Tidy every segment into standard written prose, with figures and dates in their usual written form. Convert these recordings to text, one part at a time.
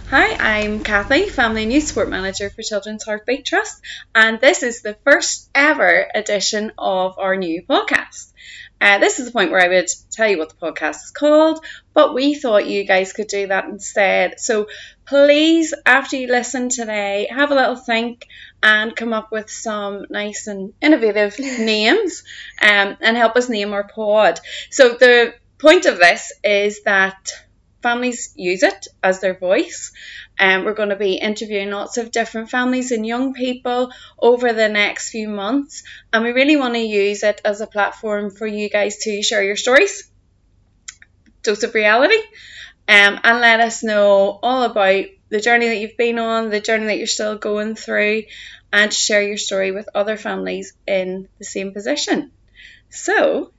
Hi, I'm Cathy, Family News Support Manager for Children's Heartbeat Trust, and this is the first ever edition of our new podcast. This is the point where I would tell you what the podcast is called, but we thought you guys could do that instead. So please, after you listen today, have a little think and come up with some nice and innovative names and help us name our pod. So the point of this is that families use it as their voice. We're going to be interviewing lots of different families and young people over the next few months, and we really want to use it as a platform for you guys to share your stories, dose of reality, and let us know all about the journey that you've been on, the journey that you're still going through, and to share your story with other families in the same position. So,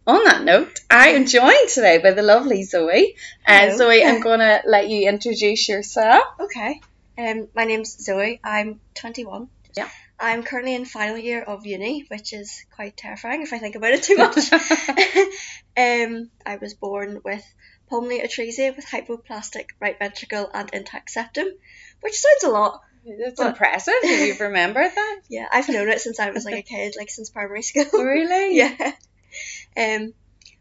on that note, I am joined today by the lovely Zoe. Zoe, I'm going to let you introduce yourself. Okay. My name's Zoe. I'm 21. Yeah. I'm currently in final year of uni, which is quite terrifying if I think about it too much. I was born with pulmonary atresia with hypoplastic right ventricle and intact septum, which sounds a lot. That's impressive if you've remembered that. Yeah, I've known it since I was like a kid, like since primary school. Really? Yeah.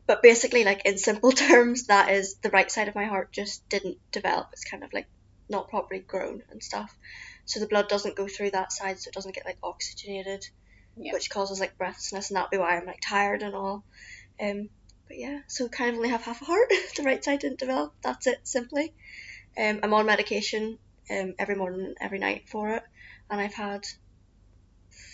But basically, like in simple terms, that is the right side of my heart just didn't develop. It's kind of like not properly grown and stuff. So the blood doesn't go through that side, so it doesn't get like oxygenated, which causes like breathlessness, and that'd be why I'm like tired and all. But yeah, so kind of only have half a heart. The right side didn't develop. That's it, simply. I'm on medication every morning and every night for it, and I've had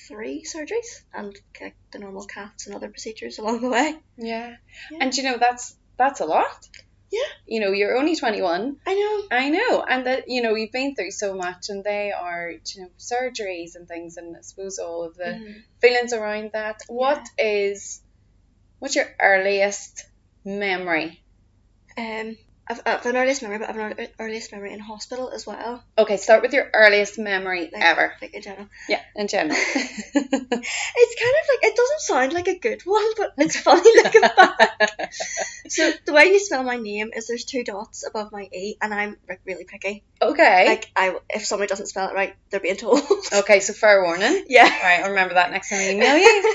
3 surgeries and like the normal caths and other procedures along the way. Yeah. And you know, that's a lot. Yeah. You know, you're only 21. I know. And that, you know, you've been through so much, and they are, you know, surgeries and things, and I suppose all of the feelings around that. What's your earliest memory? I've an earliest memory, but I've an earliest memory in hospital as well. Okay, start with your earliest memory ever. Like in general. Yeah, in general. It's kind of like, it doesn't sound like a good one, but it's funny looking back. So the way you spell my name is there's 2 dots above my E, and I'm like really picky. Okay. Like if somebody doesn't spell it right, they're being told. Okay, so fair warning. Yeah. Right, I'll remember that next time I email you.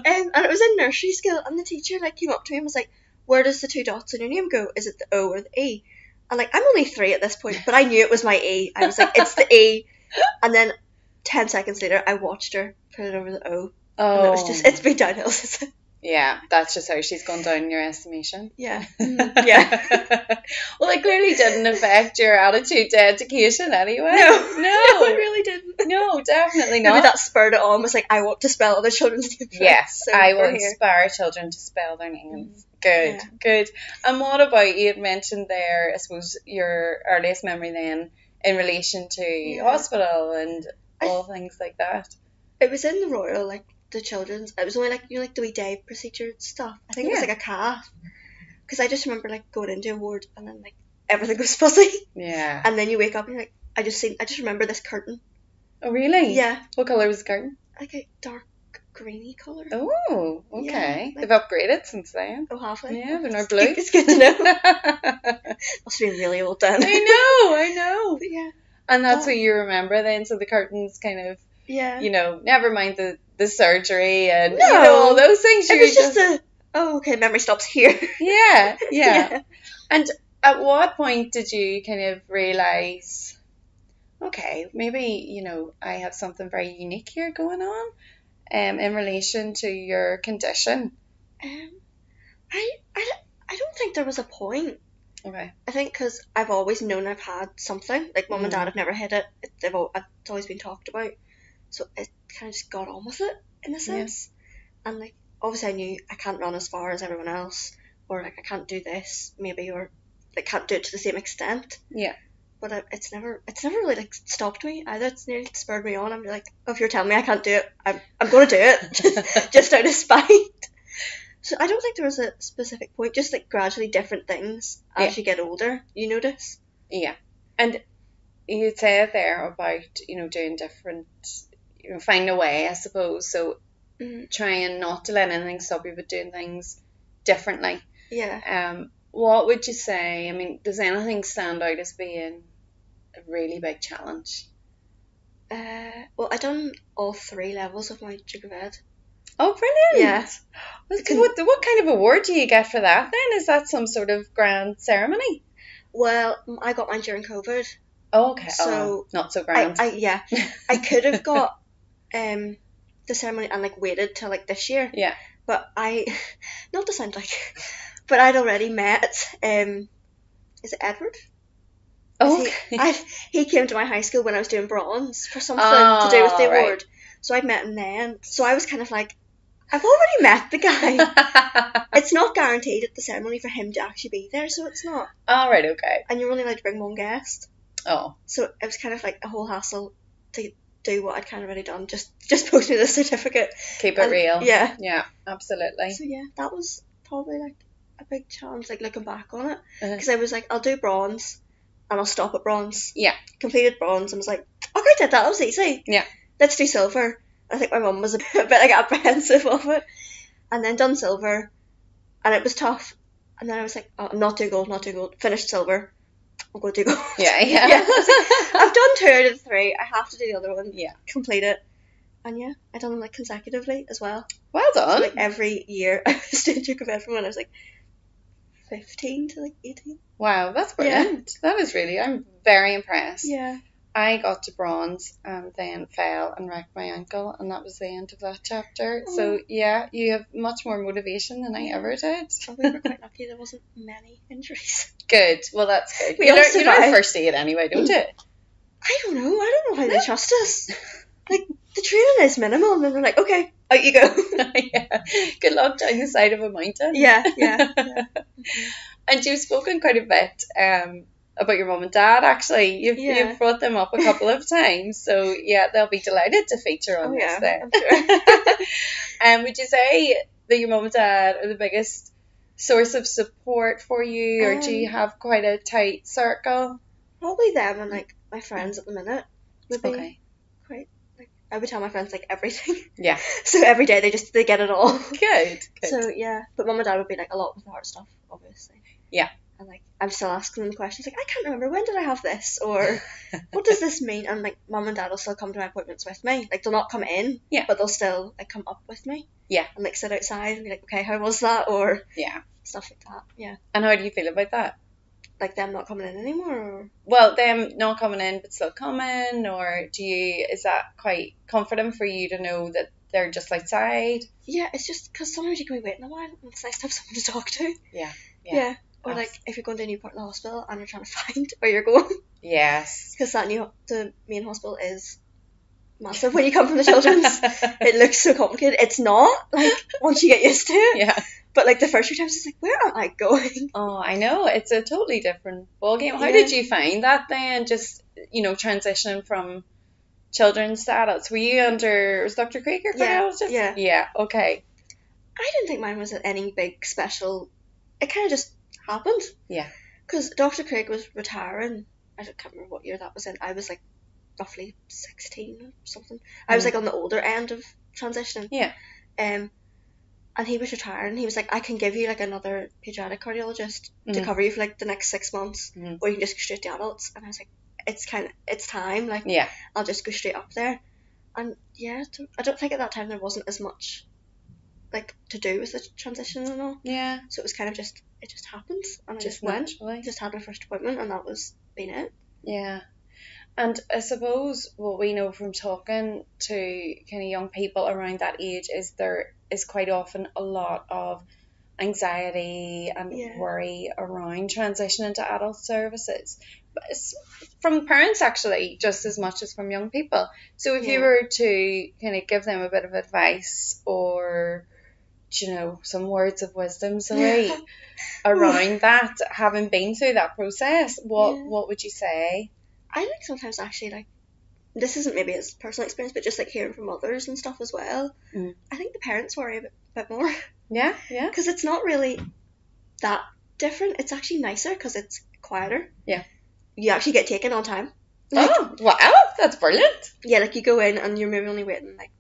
And it was in nursery school, and the teacher like came up to me and was like, "Where does the 2 dots in your name go? Is it the O or the E?" And like, I'm only 3 at this point, but I knew it was my E. I was like, it's the E. And then 10 seconds later, I watched her put it over the O. Oh. And it was just, it's been downhill. Yeah, that's just how she's gone down in your estimation. Yeah. Yeah. Well, it clearly didn't affect your attitude to education anyway. No, it really didn't. No, definitely not. Maybe that spurred it on, was like, I want to spell other children's names. Yes, so I will inspire children to spell their names. Good. And what about, you had mentioned there, I suppose, your earliest memory then in relation to hospital and all things like that? It was in the Royal, like, the children's, it was only like, you know, like the wee day procedure stuff. I think it was like a calf, because I just remember like going into a ward and then like everything was fuzzy. Yeah. And then you wake up and you're like, I just remember this curtain. Oh really? Yeah. What colour was the curtain? Like a dark greeny colour. Oh, okay. Yeah, like, they've upgraded since then. Oh, halfway. Yeah, they're now blue. It's good to know. Must be really old then. I know. But yeah. And that's what you remember then, so the curtains kind of, you know, never mind the surgery and you know, all those things. It was just okay, memory stops here. Yeah. And at what point did you kind of realise, okay, maybe, you know, I have something very unique here going on in relation to your condition? I don't think there was a point. Okay. I think because I've always known I've had something. Like, Mum and Dad have never hid it. It's always been talked about. So it kind of just got on with it, in a sense. Yeah. And, like, obviously I knew I can't run as far as everyone else. Or, like, I can't do this, maybe. Or, like, can't do it to the same extent. Yeah. But it's never really, like, stopped me either. It's nearly spurred me on. I'm like, oh, if you're telling me I can't do it, I'm going to do it. just out of spite. So I don't think there was a specific point, just like gradually different things as you get older, you notice. Yeah. And you said there about, you know, doing different, you know, finding a way, I suppose. So trying not to let anything stop you, but doing things differently. Yeah. What would you say? I mean, does anything stand out as being a really big challenge? Well, I done all 3 levels of my Duke of Ed. Oh, brilliant! Yeah. What kind of award do you get for that then? Is that some sort of grand ceremony? Well, I got mine during COVID. Oh, okay. So not so grand. I could have got the ceremony and like waited till like this year. Yeah. But not to sound like, but I'd already met is it Edward? Oh, he came to my high school when I was doing bronze for something to do with the award. Right. So I'd met him then. So I was kind of like, I've already met the guy. It's not guaranteed at the ceremony for him to actually be there, so it's not. All right, okay. And you're only allowed to bring one guest. Oh. So it was kind of like a whole hassle to do what I'd kind of already done. Just post me the certificate. Keep it real. Yeah. Yeah, absolutely. So yeah, that was probably like a big challenge, like looking back on it. Because I was like, I'll do bronze and I'll stop at bronze. Yeah. Completed bronze and was like, okay, I did that, that was easy. Yeah. Let's do silver. I think my mum was a bit like apprehensive of it. And then done silver and it was tough. And then I was like, oh, not do gold. Finished silver. I'll go do gold. Yeah. I've done 2 out of the 3. I have to do the other one. Yeah. Complete it. And yeah, I done them like consecutively as well. Well done. So, like every year I was doing Duke of Ed from when I was like 15 to like 18. Wow, that's brilliant. Yeah. That is really, I'm very impressed. Yeah. I got to bronze and then fell and wrecked my ankle, and that was the end of that chapter. Oh. So yeah, you have much more motivation than I ever did. Well, we were quite lucky there wasn't many injuries. Good. Well, that's good. You learn first aid anyway, don't you? I don't know how they trust us. Like, the training is minimal, and then they're like, okay, out you go. Yeah. Good luck down the side of a mountain. Yeah. And you've spoken quite a bit about your mum and dad, actually. You've brought them up a couple of times, so yeah, they'll be delighted to feature on this there. I'm sure. Would you say that your mum and dad are the biggest source of support for you, or do you have quite a tight circle? Probably them and like my friends at the minute would be quite like, I would tell my friends like everything. Yeah. So every day they get it all. Good. So yeah, but mum and dad would be like a lot with the hard stuff, obviously. Yeah. And like I'm still asking them questions like, I can't remember, when did I have this, or what does this mean? And like mum and dad will still come to my appointments with me. Like they'll not come in, but they'll still like come up with me. Yeah. And like sit outside and be like, okay, how was that? Or stuff like that. Yeah. And how do you feel about that? Like them not coming in anymore? Or? Well, them not coming in but still coming, or is that quite comforting for you to know that they're just outside? Yeah, it's just because sometimes you can be waiting a while and it's nice to have someone to talk to. Yeah. Or like if you're going to a new part of the hospital and you're trying to find where you're going. Yes. Because the main hospital is massive when you come from the children's. It looks so complicated. It's not, like, once you get used to it. Yeah. But like the first few times it's like, where am I going? Oh, I know. It's a totally different ballgame. How did you find that then? Just, transitioning from children's to adults. Were you under, was Dr. Craig your cardiologist? Yeah. Yeah, okay. I didn't think mine was any big special. It kind of just happened. Yeah. Because Dr. Craig was retiring. I can't remember what year that was in. I was like roughly 16 or something. I was like on the older end of transitioning. Yeah. And he was retiring, and he was like, I can give you like another pediatric cardiologist to cover you for like the next 6 months, or you can just go straight to adults. And I was like, it's time, like, I'll just go straight up there. And yeah, I don't think at that time there wasn't as much like to do with the transition and all. Yeah. So it was kind of it just happened, and I just naturally went, just had my first appointment, and that was being it. Yeah. And I suppose what we know from talking to kind of young people around that age is there is quite often a lot of anxiety and worry around transitioning to adult services. But it's from parents, actually, just as much as from young people. So if you were to kind of give them a bit of advice or, some words of wisdom, Zoe, around that, having been through that process, what would you say? I think sometimes actually, like, this isn't maybe as personal experience, but just like hearing from others and stuff as well. I think the parents worry a bit more. Yeah. Because it's not really that different. It's actually nicer because it's quieter. Yeah. You actually get taken on time. Like, oh, wow, that's brilliant. Yeah, like you go in and you're maybe only waiting like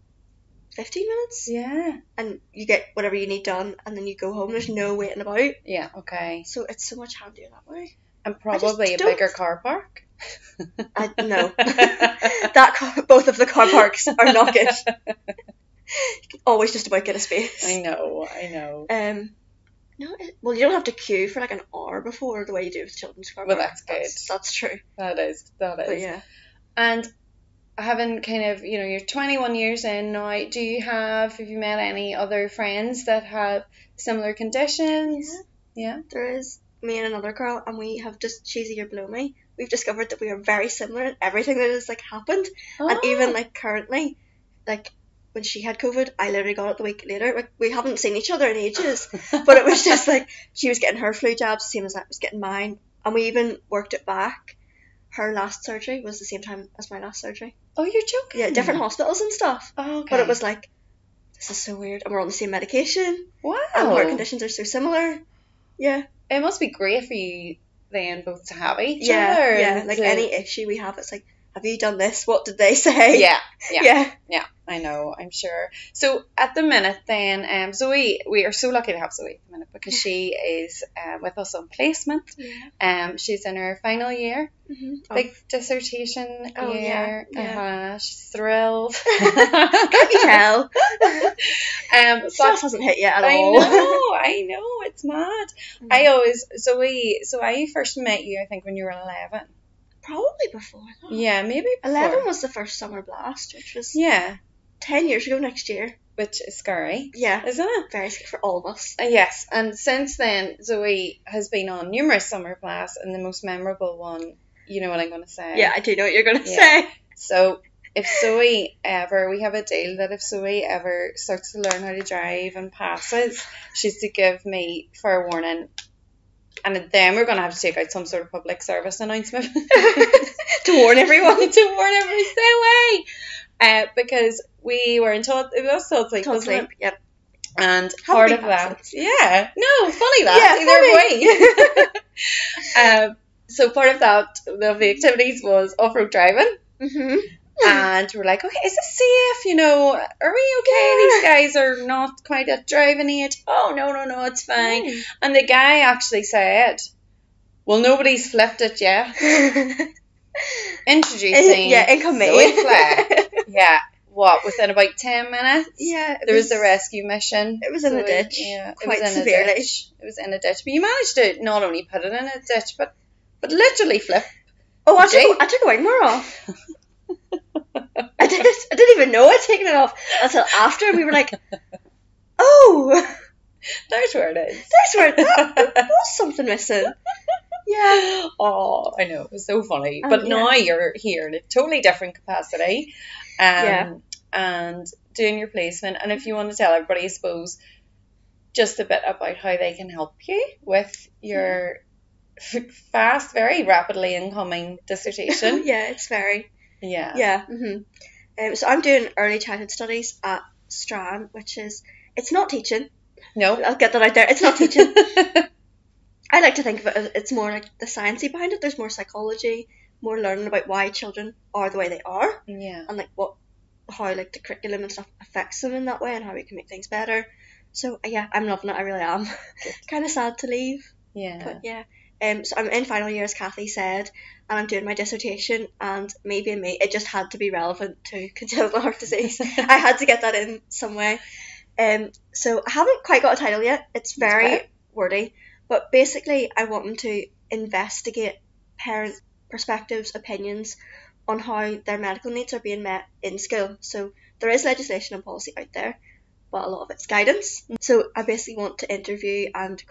15 minutes. Yeah. And you get whatever you need done, and then you go home. There's no waiting about. Yeah, okay. So it's so much handier that way. And probably a bigger car park. No. Both of the car parks are not good. You can always just about get a space. I know. No, well, you don't have to queue for like an hour before the way you do with children's car park. Well, that's good. That's true. That is. But yeah. And having kind of, you're 21 years in now, have you met any other friends that have similar conditions? Yeah. There is me and another girl, and she's a year below me. We've discovered that we are very similar in everything that has like happened. Oh. And even like currently, like when she had COVID, I literally got it the week later. Like, we haven't seen each other in ages, but it was just like she was getting her flu jabs the same as I was getting mine, and we even worked it back. Her last surgery was the same time as my last surgery. Oh, you're joking? Yeah, different hospitals and stuff. Oh, okay. But it was like, this is so weird, and we're on the same medication. Wow. And our conditions are so similar. Yeah. It must be great for you then both to have each other. Yeah, like any issue we have, it's like, have you done this? What did they say? Yeah, I know, I'm sure. So at the minute then, Zoë, we are so lucky to have Zoë at the minute because she is with us on placement. Yeah. She's in her final year, big dissertation year. Yeah. She's thrilled. Can't you tell? Stress hasn't hit yet at all. I know, it's mad. Zoë, so I first met you, I think, when you were 11. Probably before that. Yeah, maybe before. 11 was the first summer blast, which was 10 years ago next year. Which is scary. Yeah. Isn't it? Very scary for all of us. Yes, and since then, Zoë has been on numerous summer blasts, and the most memorable one, you know what I'm going to say. Yeah, I do know what you're going to say. So, if Zoë ever, we have a deal that if Zoë ever starts to learn how to drive and passes, she's to give me fair warning. And then we're going to have to take out some sort of public service announcement to warn everyone. Stay away. Because we were in Todd Sleep, wasn't it? Yep. And part of that, funny that, either way. So part of that, of the activities was off-road driving. Mm-hmm. And we're like, okay, is this safe? Are we okay? These guys are not quite at driving age. Oh, no, it's fine. And the guy actually said, well, nobody's flipped it yet. Introducing Zoë Clare. Yeah. What, within about 10 minutes? Yeah. There was a rescue mission. It was in a ditch. Yeah. Quite severely. It was in a ditch. But you managed to not only put it in a ditch, but literally flip. Oh, I took a wing mirror off. I didn't even know I'd taken it off until after. We were like, oh, there's where it is. There was something missing. Yeah. Oh, I know. It was so funny. But now you're here in a totally different capacity. And doing your placement. And if you want to tell everybody, I suppose, just a bit about how they can help you with your fast, very rapidly incoming dissertation. Yeah, it's very. Yeah. Yeah. Mm-hmm. So I'm doing early childhood studies at Strand, which is, it's not teaching. No. I'll get that out there. It's not teaching. I like to think of it as it's more like the sciencey behind it. There's more psychology, more learning about why children are the way they are. Yeah. And like how like the curriculum and stuff affects them in that way and how we can make things better. So yeah, I'm loving it. I really am. Kind of sad to leave. Yeah. But yeah. So I'm in final year, as Cathy said, and I'm doing my dissertation, and maybe it just had to be relevant to congenital heart disease. I had to get that in some way. So I haven't quite got a title yet. It's very wordy, but basically I want them to investigate parent perspectives, opinions on how their medical needs are being met in school. So there is legislation and policy out there, but a lot of it's guidance. So I basically want to interview and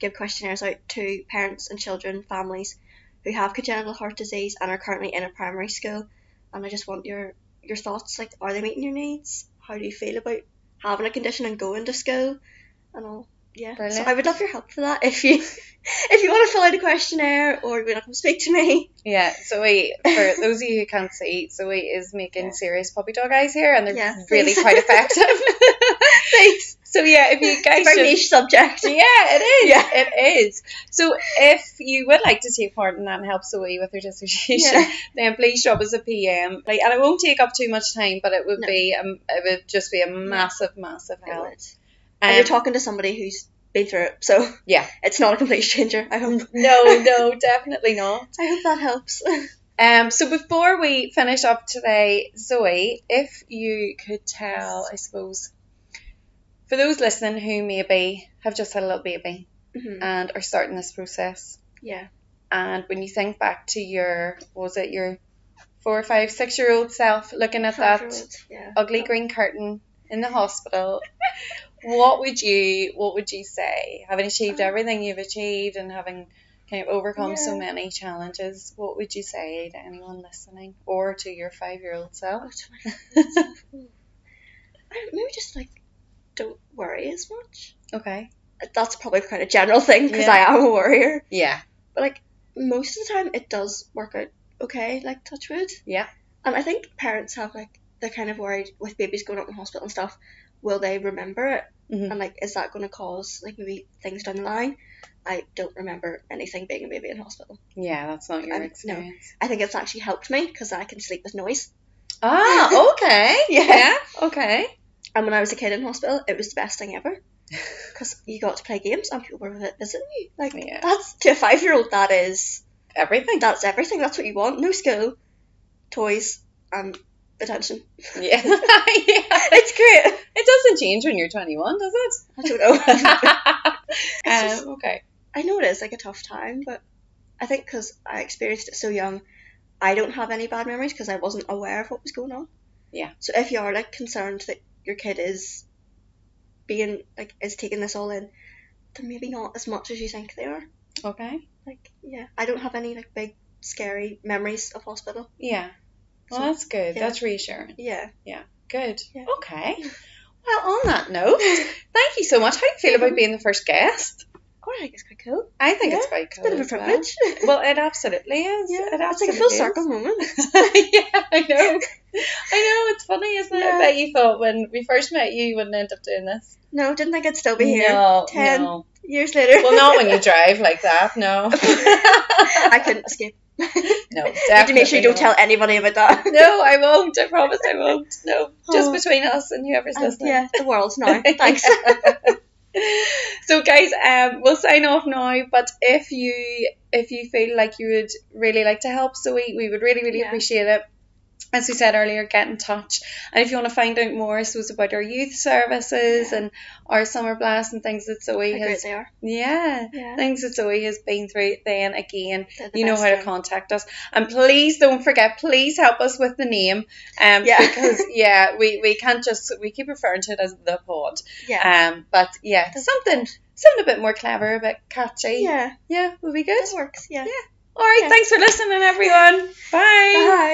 give questionnaires out to parents and children, families who have congenital heart disease and are currently in a primary school. And I just want your thoughts, like, are they meeting your needs? How do you feel about having a condition and going to school and all? Yeah. Brilliant. So I would love your help for that if you want to fill out a questionnaire or you want to come speak to me. Yeah, Zoë, for those of you who can't see, Zoë is making serious puppy dog eyes here, and they're really quite effective. Thanks. So yeah, if you guys it's a very niche subject. Yeah, it is. Yeah. It is. So if you would like to take part in that and help Zoë with her dissertation, then please drop us a PM. And it won't take up too much time, but it would just be a massive help. And you're talking to somebody who's been through it, so Yeah. it's not a complete stranger, I hope. No, definitely not. I hope that helps. So before we finish up today, Zoe, if you could tell, I suppose, for those listening who maybe have just had a little baby and are starting this process, and when you think back to your 4, 5, 6-year-old self looking at that ugly green curtain in the hospital, what would you say? Having achieved everything you've achieved and having kind of overcome so many challenges, what would you say to anyone listening, or to your 5-year-old self? Oh, to my 5-year-old self. Maybe just like don't worry as much. Okay. That's probably quite a general thing because I am a worrier. Yeah. But like most of the time it does work out okay, like touch wood. Yeah. And I think parents have like, they're kind of worried with babies going up in hospital and stuff, will they remember it? And like, is that going to cause like maybe things down the line? I don't remember anything being a baby in hospital. Yeah, that's not your experience. No, I think it's actually helped me because I can sleep with noise. Ah, okay. Yeah, okay. And when I was a kid in hospital, it was the best thing ever. Because you got to play games and people were visiting you. Like, that's, to a 5-year-old, that is... everything. That's everything. That's what you want. No school, toys, and attention. Yeah. It's great. It doesn't change when you're 21, does it? I don't know. Okay. I know it is like a tough time, but I think because I experienced it so young, I don't have any bad memories because I wasn't aware of what was going on. Yeah. So if you are like concerned that your kid is taking this all in, then maybe not as much as you think they are. Okay. Like, I don't have any like big scary memories of hospital. Yeah. Well, that's good. Yeah. That's reassuring. Yeah. Yeah. Good. Yeah. Okay. Well, on that note, thank you so much. How do you feel about being the first guest? Oh, I think it's quite cool. I think it's quite cool. It's a bit of a privilege. Well, it absolutely is. Yeah. It absolutely it's like a full circle moment. Yeah, I know. It's funny, isn't it? I bet you thought when we first met you wouldn't end up doing this. No, didn't think I'd still be here. No, 10 years later. Well, not when you drive like that, no. I couldn't escape. No, definitely. You have to make sure you don't tell anybody about that. No, I won't. I promise I won't. No, just between us and whoever's listening. Yeah, the world's now. Thanks. So guys, we'll sign off now, but if you feel like you would really like to help Zoe, we would really appreciate it. As we said earlier, get in touch. And if you want to find out more, I suppose, about our youth services and our summer blast and things that Zoe How great they are. Things that Zoe has been through, then again, you know how to contact us. And please don't forget, please help us with the name. Because we can't just, we keep referring to it as the pod. But something a bit more clever, a bit catchy. Yeah, would be good. It works, yeah. All right, thanks for listening, everyone. Bye.